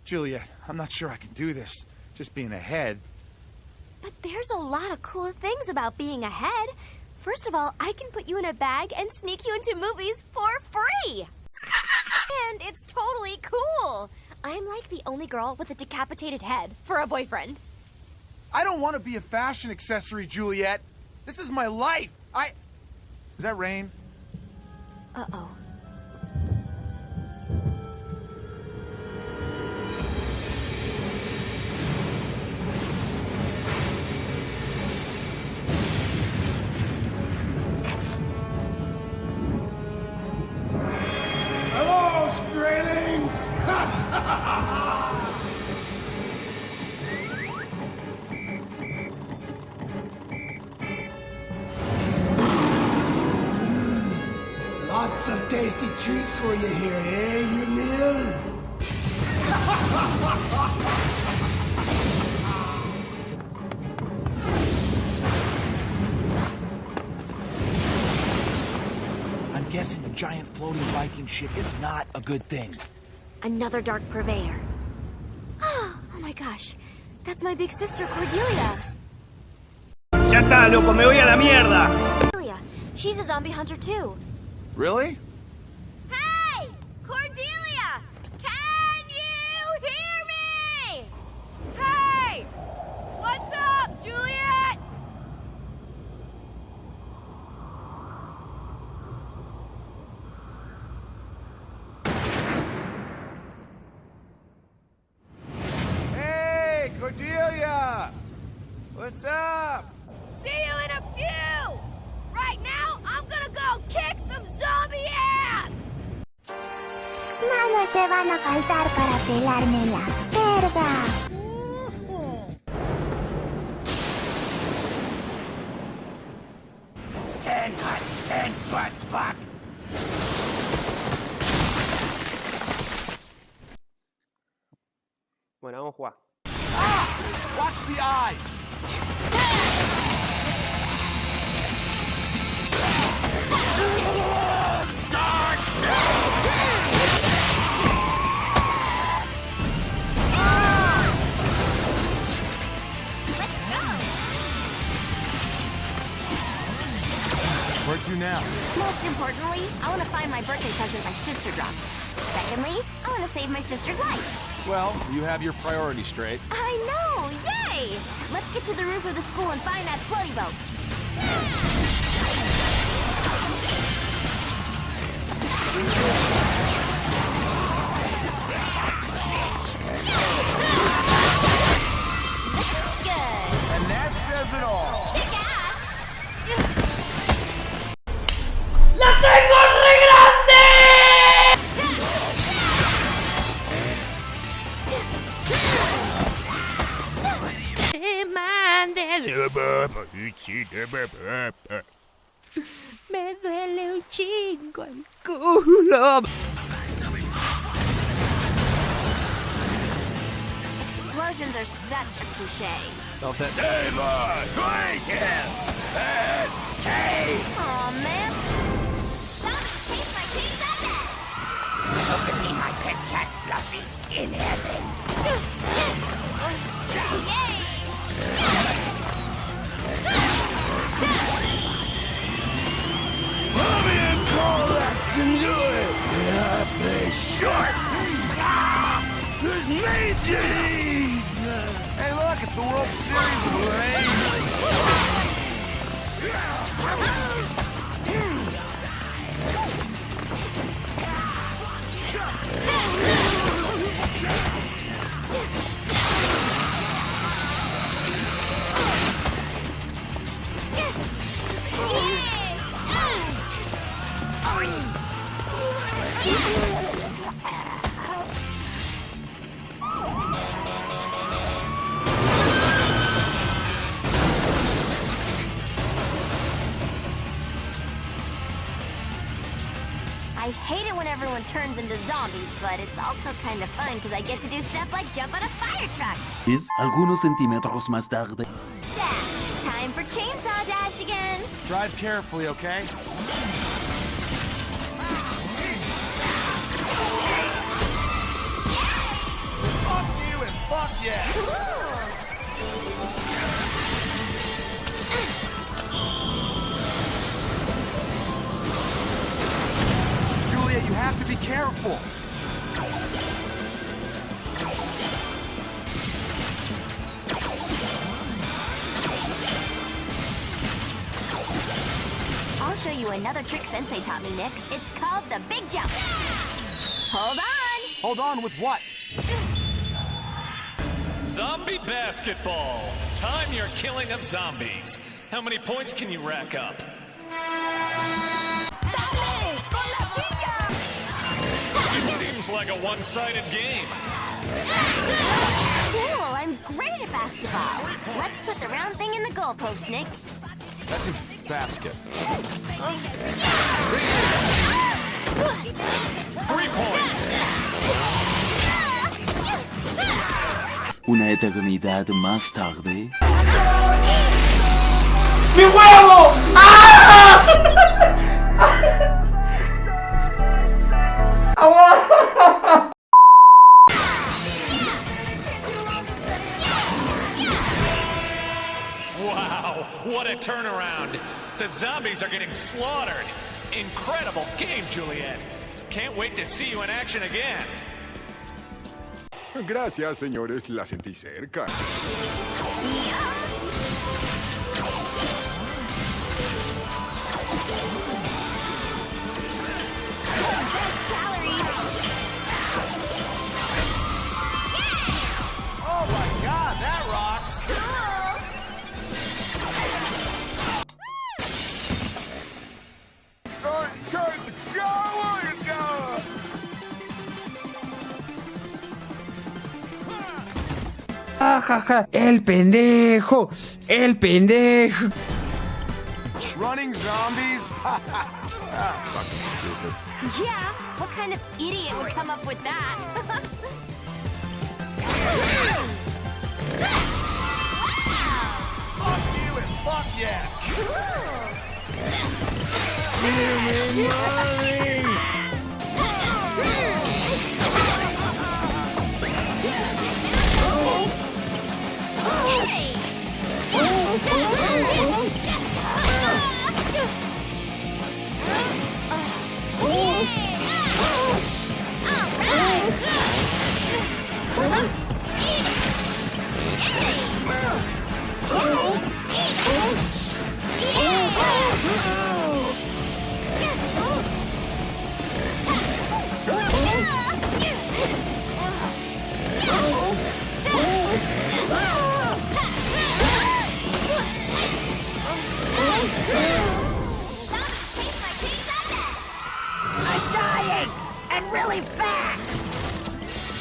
Juliet, I'm not sure I can do this. Just being ahead. But there's a lot of cool things about being ahead. First of all, I can put you in a bag and sneak you into movies for free. And it's totally cool. I'm like the only girl with a decapitated head for a boyfriend. I don't want to be a fashion accessory, Juliet. This is my life. Is that rain? Uh-oh. Hello, Skraelings! Lots of tasty treats for you here, eh, you meal? I'm guessing a giant floating Viking ship is not a good thing. Another dark purveyor. Oh my gosh. That's my big sister, Cordelia. Ya está, loco, me voy a la mierda. Cordelia, she's a zombie hunter too. Really? Hey! Cordelia! Can you hear me? Hey! What's up, Juliet? Hey, Cordelia! What's up? See you in a few! Right now, I'm gonna go kick some zombie ass! Nada te van a faltar para pelarme la verga. Ten butt fuck. Bueno, vamos a jugar. Watch the eyes! Where to now? Most importantly, I want to find my birthday present my sister dropped. Secondly, I want to save my sister's life. Well, you have your priorities straight. I know! Yay! Let's get to the roof of the school and find that floaty boat. Good. And that says it all. Kick ass! ¡La tengo re grande! Me duele un chingo el culo. Explosions are such a cliche. Felt that. Aw, man. Zombies taste my cheese again! Hope to see my pet cat Fluffy in heaven. Yay! Hey, look, it's the World Series of Lane. I hate it when everyone turns into zombies, but it's also kind of fun because I get to do stuff like jump on a fire truck. Algunos centímetros más tarde. Yeah, time for Chainsaw Dash again. Drive carefully, okay? yeah! Juliet, you have to be careful. I'll show you another trick Sensei taught me, Nick. It's called the big jump. Hold on. Hold on with what? Zombie basketball. Time your killing of zombies. How many points can you rack up? It seems like a one-sided game. Cool, I'm great at basketball. Let's put the round thing in the goalpost, Nick. That's a basket. 3 points. Una eternidad más tarde. ¡Mi huevo! Wow, what a turnaround. The zombies are getting slaughtered. Incredible game, Juliet. Can't wait to see you in action again. Gracias, señores. La sentí cerca. Oh my god, that rocks! It's time to shower and go! Ajaja, el pendejo, el pendejo. Running zombies? Fucking stupid. Yeah, what kind of idiot would come up with that? Fuck you and fuck yeah! I'm dying! And really fast!